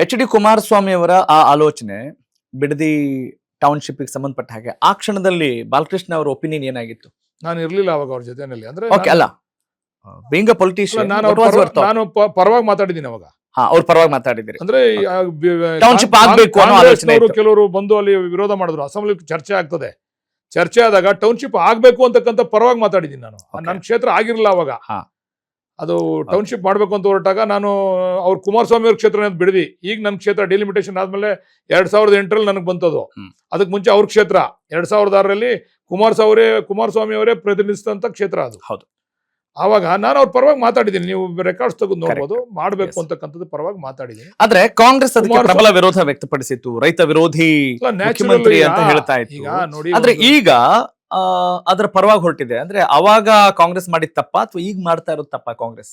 H D. Kumaraswamy ಅವರ ಆ ಆಲೋಚನೆ ಬಿಡದಿ ಟೌನ್ಶಿಪ್ ಸಂಬಂಧಪಟ್ಟ ಹಾಗೆ ಆ ಕ್ಷಣದಲ್ಲಿ ಬಾಲಕೃಷ್ಣ ಅವರ ಒಪಿನಿಯನ್ ಏನಾಗಿತ್ತು? ನಾನು ಇರ್ಲಿಲ್ಲ ಅವಾಗ ಅವ್ರ ಜೊತೆನಲ್ಲಿ. ಅಂದ್ರೆ ಓಕೆ, ಅಲ್ಲ ಬೀಂಗ್ ಅ ಪೊಲಿಟಿಷಿಯನ್ ನಾನು ಪರವಾಗಿ ಮಾತಾಡಿದ್ದೀನಿ ಅವಾಗ. ಅವ್ರ ಪರವಾಗಿ ಮಾತಾಡಿದ್ರಿ ಅಂದ್ರೆ ಟೌನ್ಶಿಪ್ ಆಗ್ಬೇಕು ಅನ್ನೋ ಆಲೋಚನೆ ಇತ್ತು. ಕೆಲವರು ಬಂದು ಅಲ್ಲಿ ವಿರೋಧ ಮಾಡಿದ್ರು. ಅಸೆಂಬ್ಲಿ ಚರ್ಚೆ ಆಗ್ತದೆ, ಚರ್ಚೆ ಆದಾಗ ಟೌನ್ಶಿಪ್ ಆಗ್ಬೇಕು ಅಂತಕ್ಕಂಥ ಪರವಾಗಿ ಮಾತಾಡಿದ್ದೀನಿ ನಾನು. ನನ್ನ ಕ್ಷೇತ್ರ ಆಗಿರಲಿಲ್ಲ ಅವಾಗ. ಅದು ಟೌನ್ಶಿಪ್ ಮಾಡ್ಬೇಕು ಅಂತ ಹೊರಟಾಗ ನಾನು ಅವ್ರ ಕುಮಾರಸ್ವಾಮಿ ಅವ್ರ ಕ್ಷೇತ್ರ ಬಿಡದಿ. ಈಗ ನನ್ನ ಕ್ಷೇತ್ರ ಡಿಲಿಮಿಟೇಷನ್ ಆದ್ಮೇಲೆ 2008ರಲ್ಲಿ ನನಗೆ ಬಂತದು. ಅದಕ್ಕೆ ಮುಂಚೆ ಅವ್ರ ಕ್ಷೇತ್ರ 2006ರಲ್ಲಿ ಕುಮಾರಸ್ವಾಮಿ ಅವರೇ ಪ್ರತಿನಿಧಿಸಿದಂತ ಕ್ಷೇತ್ರ ಅದು. ಹೌದು. ಆವಾಗ ನಾನು ಅವ್ರ ಪರವಾಗಿ ಮಾತಾಡಿದ್ದೀನಿ. ನೀವು ರೆಕಾರ್ಡ್ಸ್ ತೆಗೆದು ನೋಡ್ಬೋದು. ಮಾಡ್ಬೇಕು ಅಂತಕ್ಕಂಥದ್ದು ಪರವಾಗಿ ಮಾತಾಡಿದ್ದೀನಿ. ಆದ್ರೆ ಕಾಂಗ್ರೆಸ್ ಅದಕ್ಕೆ ಪ್ರಬಲ ವಿರೋಧ ವ್ಯಕ್ತಪಡಿಸಿತ್ತು. ರೈತ ವಿರೋಧಿ ಮುಖ್ಯಮಂತ್ರಿ ಅಂತ ಹೇಳ್ತಾ ಇತ್ತು. ಈಗ ನೋಡಿ, ಆದ್ರೆ ಈಗ ಅದರ ಪರವಾಗಿ ಹೊರಟಿದೆ. ಅಂದ್ರೆ ಅವಾಗ ಕಾಂಗ್ರೆಸ್ ಮಾಡಿದ ತಪ್ಪ ಅಥವಾ ಈಗ ಮಾಡ್ತಾ ಇರೋದು ತಪ್ಪ ಕಾಂಗ್ರೆಸ್?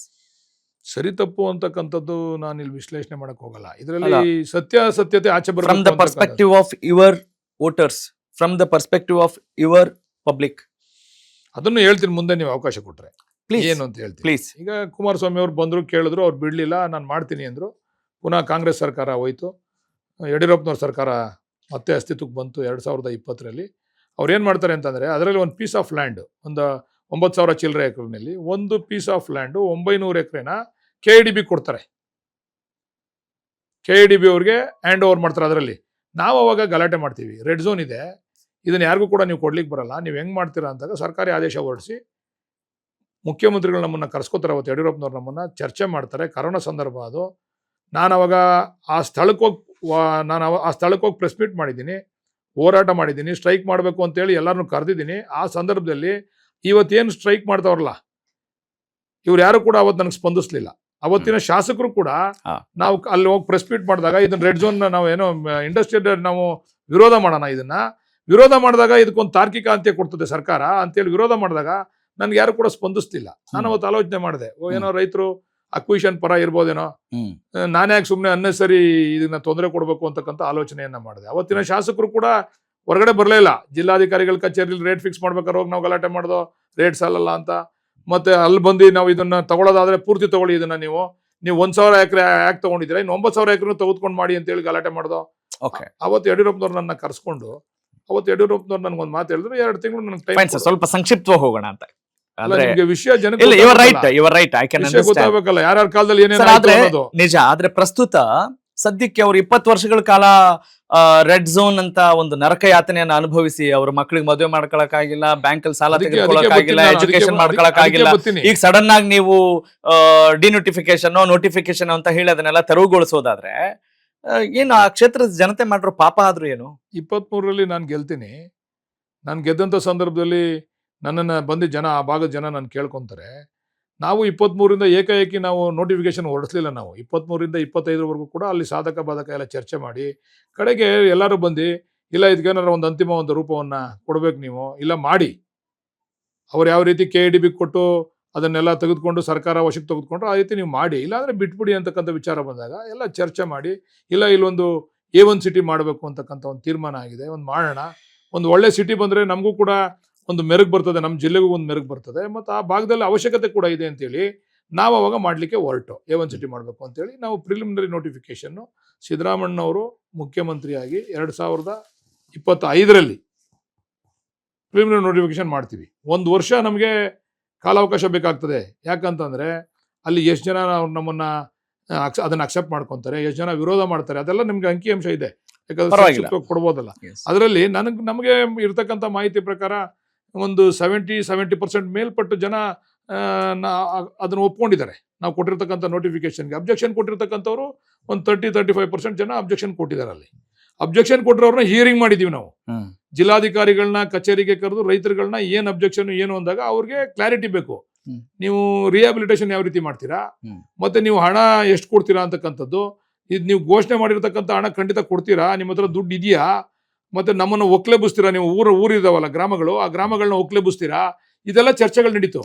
ಸರಿ ತಪ್ಪು ಅಂತಕ್ಕಂಥದ್ದು ನಾನು ಇಲ್ಲಿ ವಿಶ್ಲೇಷಣೆ ಮಾಡಕ್ ಹೋಗಲ್ಲ. ಇದರಲ್ಲಿ ಸತ್ಯತೆ ಆಚೆ ಬರಬೇಕು. From the perspective of your voters, from the perspective of your public, ಅದನ್ನು ಹೇಳ್ತೀನಿ ಮುಂದೆ ನೀವು ಅವಕಾಶ ಕೊಟ್ರೆ ಏನು ಅಂತ ಹೇಳ್ತೀನಿ. ಪ್ಲೀಸ್. ಈಗ ಕುಮಾರಸ್ವಾಮಿ ಅವ್ರು ಬಂದ್ರು, ಕೇಳಿದ್ರು, ಅವ್ರು ಬಿಡ್ಲಿಲ್ಲ, ನಾನು ಮಾಡ್ತೀನಿ ಅಂದ್ರು. ಪುನಃ ಕಾಂಗ್ರೆಸ್ ಸರ್ಕಾರ ಹೋಯ್ತು. ಯಡಿಯೂರಪ್ಪನವ್ರ ಸರ್ಕಾರ ಮತ್ತೆ ಅಸ್ತಿತ್ವಕ್ಕೆ ಬಂತು 2020ರಲ್ಲಿ. ಅವ್ರು ಏನು ಮಾಡ್ತಾರೆ ಅಂತಂದರೆ, ಅದರಲ್ಲಿ ಒಂದು ಪೀಸ್ ಆಫ್ ಲ್ಯಾಂಡ್, ಒಂದು 9,000 ಚಿಲ್ಲರೆ ಎಕರೆನಲ್ಲಿ ಒಂದು ಪೀಸ್ ಆಫ್ ಲ್ಯಾಂಡು 900 ಎಕರೆನ KIDB ಕೊಡ್ತಾರೆ. KIDB ಅವ್ರಿಗೆ ಹ್ಯಾಂಡ್ ಓವರ್ ಮಾಡ್ತಾರೆ. ಅದರಲ್ಲಿ ನಾವು ಅವಾಗ ಗಲಾಟೆ ಮಾಡ್ತೀವಿ, ರೆಡ್ ಝೋನ್ ಇದೆ, ಇದನ್ನು ಯಾರಿಗೂ ಕೂಡ ನೀವು ಕೊಡ್ಲಿಕ್ಕೆ ಬರಲ್ಲ, ನೀವು ಹೆಂಗೆ ಮಾಡ್ತೀರಾ ಅಂದಾಗ ಸರ್ಕಾರಿ ಆದೇಶ ಹೊರಡಿಸಿ ಮುಖ್ಯಮಂತ್ರಿಗಳು ನಮ್ಮನ್ನು ಕರ್ಸ್ಕೋತಾರೆ. ಅವತ್ತು ಯಡಿಯೂರಪ್ಪನವ್ರು ನಮ್ಮನ್ನು ಚರ್ಚೆ ಮಾಡ್ತಾರೆ. ಕರೋನಾ ಸಂದರ್ಭ ಅದು. ನಾನು ಅವಾಗ ಆ ಸ್ಥಳಕ್ಕೆ ಹೋಗಿ ಪ್ರೆಸ್ ಮೀಟ್ ಮಾಡಿದ್ದೀನಿ, ಹೋರಾಟ ಮಾಡಿದ್ದೀನಿ, ಸ್ಟ್ರೈಕ್ ಮಾಡಬೇಕು ಅಂತೇಳಿ ಎಲ್ಲರನ್ನೂ ಕರೆದಿದ್ದೀನಿ. ಆ ಸಂದರ್ಭದಲ್ಲಿ ಇವತ್ತೇನು ಸ್ಟ್ರೈಕ್ ಮಾಡ್ತಾವ್ರಲ್ಲ, ಇವ್ರು ಯಾರು ಕೂಡ ಅವತ್ತು ನನಗೆ ಸ್ಪಂದಿಸ್ಲಿಲ್ಲ. ಅವತ್ತಿನ ಶಾಸಕರು ಕೂಡ ನಾವು ಅಲ್ಲಿ ಹೋಗಿ ಪ್ರೆಸ್ ಮೀಟ್ ಮಾಡಿದಾಗ ಇದನ್ನ ರೆಡ್ ಝೋನ್ ನಾವು ಏನೋ ಇಂಡಸ್ಟ್ರಿಯಲ್ ನಾವು ವಿರೋಧ ಮಾಡೋಣ, ಇದನ್ನ ವಿರೋಧ ಮಾಡಿದಾಗ ಇದಕ್ಕೊಂದು ತಾರ್ಕಿಕ ಅಂತ್ಯ ಕೊಡ್ತದೆ ಸರ್ಕಾರ ಅಂತೇಳಿ ವಿರೋಧ ಮಾಡಿದಾಗ ನನ್ಗೆ ಯಾರು ಕೂಡ ಸ್ಪಂದಿಸ್ತಿಲ್ಲ. ನಾನು ಅವತ್ತು ಆಲೋಚನೆ ಮಾಡಿದೆ, ಏನೋ ರೈತರು ಅಕ್ವಿಷನ್ ಪರ ಇರ್ಬೋದೇನೋ, ನಾನೇ ಯಾಕೆ ಸುಮ್ಮನೆ ಅನ್ನೆಸರಿ ಇದನ್ನ ತೊಂದರೆ ಕೊಡಬೇಕು ಅಂತಕ್ಕಂಥ ಆಲೋಚನೆಯನ್ನ ಮಾಡಿದೆ. ಅವತ್ತಿನ ಶಾಸಕರು ಕೂಡ ಹೊರಗಡೆ ಬರಲೇ ಇಲ್ಲ. ಜಿಲ್ಲಾಧಿಕಾರಿಗಳ ಕಚೇರಿಯಲ್ಲಿ ರೇಟ್ ಫಿಕ್ಸ್ ಮಾಡ್ಬೇಕಾದ್ರೆ ಹೋಗಿ ನಾವು ಗಲಾಟೆ ಮಾಡ್ದೋ, ರೇಟ್ ಸಾಲಲ್ಲ ಅಂತ. ಮತ್ತೆ ಅಲ್ಲಿ ಬಂದು ನಾವು ಇದನ್ನ ತಗೊಳ್ಳೋದಾದ್ರೆ ಪೂರ್ತಿ ತಗೊಳ್ಳಿ, ಇದನ್ನ ನೀವು 1,000 ಎಕರೆ ಯಾಕೆ ತಗೊಂಡಿದ್ದೀರಾ, ಇನ್ನು 9,000 ಎಕರೆ ತೆಗೆದುಕೊಂಡು ಮಾಡಿ ಅಂತೇಳಿ ಗಲಾಟೆ ಮಾಡ್ದೋ. ಅವತ್ತು ಯಡಿಯೂರಪ್ಪನವ್ರು ನನ್ನ ಕರ್ಸ್ಕೊಂಡು, ಅವತ್ತು ಯಡಿಯೂರಪ್ಪನವ್ರು ನನ್ಗೊಂದು ಮಾತು ಹೇಳಿದ್ರು, 2 ತಿಂಗಳು ನನಗೆ ಟೈಮ್. ಸ್ವಲ್ಪ ಸಂಕ್ಷಿಪ್ತವಾಗಿ ಹೋಗೋಣ ಅಂತ. ವಿಷಯ ಜನಕ್ಕೆ ಗೊತ್ತಾಗಬೇಕಲ್ಲ, ಯಾರ್ಯಾರ ಕಾಲದಲ್ಲಿ ಏನೇನು ನಿಜ. ಆದ್ರೆ ಪ್ರಸ್ತುತ ಸದ್ಯಕ್ಕೆ ಅವ್ರು 20 ವರ್ಷಗಳ ಕಾಲ ರೆಡ್ ಝೋನ್ ಅಂತ ಒಂದು ನರಕ ಯಾತನೆಯನ್ನ ಅನುಭವಿಸಿ ಅವ್ರ ಮಕ್ಳಿಗೆ ಮದುವೆ ಮಾಡ್ಕೊಳಕ್ಕಾಗಿಲ್ಲ, ಬ್ಯಾಂಕ್ ಅಲ್ಲಿ ಸಾಲ ತೆಗೆದುಕೊಳ್ಳಕ್ಕಾಗಿಲ್ಲ, ಎಜುಕೇಶನ್ ಮಾಡ್ಕೊಳಕ್ಕಾಗಿಲ್ಲ. ಈಗ ಸಡನ್ ಆಗಿ ನೀವು ನೋಟಿಫಿಕೇಶನ್ ಅಂತ ಹೇಳಿ ಅದನ್ನೆಲ್ಲ ತೆರವುಗೊಳಿಸೋದಾದ್ರೆ ಏನು ಆ ಕ್ಷೇತ್ರದ ಜನತೆ ಮಾಡಿರೋ ಪಾಪ ಆದ್ರೂ ಏನು? 23ರಲ್ಲಿ ನಾನು ಗೆಲ್ತೀನಿ. ನಾನು ಗೆದ್ದಂತ ಸಂದರ್ಭದಲ್ಲಿ ನನ್ನನ್ನು ಬಂದು ಆ ಭಾಗದ ಜನ ನಾನು ಕೇಳ್ಕೊಂತಾರೆ. ನಾವು 23ರಿಂದ ಏಕಾಏಕಿ ನಾವು ನೋಟಿಫಿಕೇಶನ್ ಹೊರಡಿಸ್ಲಿಲ್ಲ. ನಾವು 23ರಿಂದ 25ವರೆಗೂ ಕೂಡ ಅಲ್ಲಿ ಸಾಧಕ ಬಾಧಕ ಎಲ್ಲ ಚರ್ಚೆ ಮಾಡಿ ಕಡೆಗೆ ಎಲ್ಲರೂ ಬಂದು, ಇಲ್ಲ ಇದಕ್ಕೇನಾರ ಒಂದು ಅಂತಿಮ ಒಂದು ರೂಪವನ್ನು ಕೊಡ್ಬೇಕು ನೀವು, ಇಲ್ಲ ಮಾಡಿ, ಅವ್ರು ಯಾವ ರೀತಿ KIDB ಕೊಟ್ಟು ಅದನ್ನೆಲ್ಲ ತೆಗೆದುಕೊಂಡು ಸರ್ಕಾರ ವಶಕ್ಕೆ ತೆಗೆದುಕೊಂಡ್ರು ಆ ರೀತಿ ನೀವು ಮಾಡಿ, ಇಲ್ಲಾಂದರೆ ಬಿಟ್ಬಿಡಿ ಅಂತಕ್ಕಂಥ ವಿಚಾರ ಬಂದಾಗ ಎಲ್ಲ ಚರ್ಚೆ ಮಾಡಿ, ಇಲ್ಲ ಇಲ್ಲೊಂದು A1 ಸಿಟಿ ಮಾಡಬೇಕು ಅಂತಕ್ಕಂಥ ಒಂದು ತೀರ್ಮಾನ ಆಗಿದೆ. ಒಂದು ಮಾಡೋಣ, ಒಂದು ಒಳ್ಳೆ ಸಿಟಿ ಬಂದರೆ ನಮಗೂ ಕೂಡ ಒಂದು ಮೆರುಗು ಬರ್ತದೆ, ನಮ್ಮ ಜಿಲ್ಲೆಗೂ ಒಂದು ಮೆರುಗು ಬರ್ತದೆ, ಮತ್ತು ಆ ಭಾಗದಲ್ಲಿ ಅವಶ್ಯಕತೆ ಕೂಡ ಇದೆ ಅಂತೇಳಿ ನಾವು ಅವಾಗ ಮಾಡಲಿಕ್ಕೆ ಹೊರಟು. A1 ಸಿಟಿ ಮಾಡಬೇಕು ಅಂತೇಳಿ ನಾವು ಪ್ರಿಲಿಮಿನರಿ ನೋಟಿಫಿಕೇಶನ್ನು ಸಿದ್ದರಾಮಣ್ಣವರು ಮುಖ್ಯಮಂತ್ರಿಯಾಗಿ 2025ರಲ್ಲಿ ಪ್ರಿಲಿಮಿನರಿ ನೋಟಿಫಿಕೇಶನ್ ಮಾಡ್ತೀವಿ. 1 ವರ್ಷ ನಮಗೆ ಕಾಲಾವಕಾಶ ಬೇಕಾಗ್ತದೆ. ಯಾಕಂತಂದರೆ ಅಲ್ಲಿ ಎಷ್ಟು ಜನ ನಮ್ಮನ್ನು ಅದನ್ನು ಅಕ್ಸೆಪ್ಟ್ ಮಾಡ್ಕೊತಾರೆ, ಎಷ್ಟು ಜನ ವಿರೋಧ ಮಾಡ್ತಾರೆ, ಅದೆಲ್ಲ ನಿಮ್ಗೆ ಅಂಕಿಅಂಶ ಇದೆ, ಯಾಕಂದ್ರೆ ಕೊಡ್ಬೋದಲ್ಲ. ಅದರಲ್ಲಿ ನಮಗೆ ಇರ್ತಕ್ಕಂಥ ಮಾಹಿತಿ ಪ್ರಕಾರ ಒಂದು 70% ಮೇಲ್ಪಟ್ಟು ಜನ ಅದನ್ನು ಒಪ್ಕೊಂಡಿದ್ದಾರೆ. ನಾವು ಕೊಟ್ಟಿರ್ತಕ್ಕಂಥ ನೋಟಿಫಿಕೇಶನ್ಗೆ ಅಬ್ಜೆಕ್ಷನ್ ಕೊಟ್ಟಿರ್ತಕ್ಕಂಥವ್ರು ಒಂದು 30-35% ಜನ ಅಬ್ಜೆಕ್ಷನ್ ಕೊಟ್ಟಿದ್ದಾರೆ. ಅಲ್ಲಿ ಅಬ್ಜೆಕ್ಷನ್ ಕೊಟ್ಟಿರೋರನ್ನ ಹಿಯರಿಂಗ್ ಮಾಡಿದೀವಿ ನಾವು. ಜಿಲ್ಲಾಧಿಕಾರಿಗಳನ್ನ ಕಚೇರಿಗೆ ಕರೆದು ರೈತರುಗಳನ್ನ ಏನು ಅಬ್ಜೆಕ್ಷನ್ ಏನು ಅಂದಾಗ ಅವ್ರಿಗೆ ಕ್ಲಾರಿಟಿ ಬೇಕು. ನೀವು ರಿಹ್ಯಾಬಿಲಿಟೇಷನ್ ಯಾವ ರೀತಿ ಮಾಡ್ತೀರಾ, ಮತ್ತೆ ನೀವು ಹಣ ಎಷ್ಟು ಕೊಡ್ತೀರಾ ಅಂತಕ್ಕಂಥದ್ದು, ಇದು ನೀವು ಘೋಷಣೆ ಮಾಡಿರ್ತಕ್ಕಂಥ ಹಣ ಖಂಡಿತ ಕೊಡ್ತೀರಾ, ನಿಮ್ಮ ಹತ್ರ ದುಡ್ಡು ಇದೆಯಾ, ಮತ್ತೆ ನಮ್ಮನ್ನು ಒಕ್ಲೆಬ್ಬಿಸ್ತೀರಾ, ನೀವು ಊರಿದಾವಲ್ಲ ಗ್ರಾಮಗಳು, ಆ ಗ್ರಾಮಗಳನ್ನ ಒಕ್ಲೆಬ್ಬಿಸ್ತೀರಾ, ಇದೆಲ್ಲ ಚರ್ಚೆಗಳು ನಡೀತು.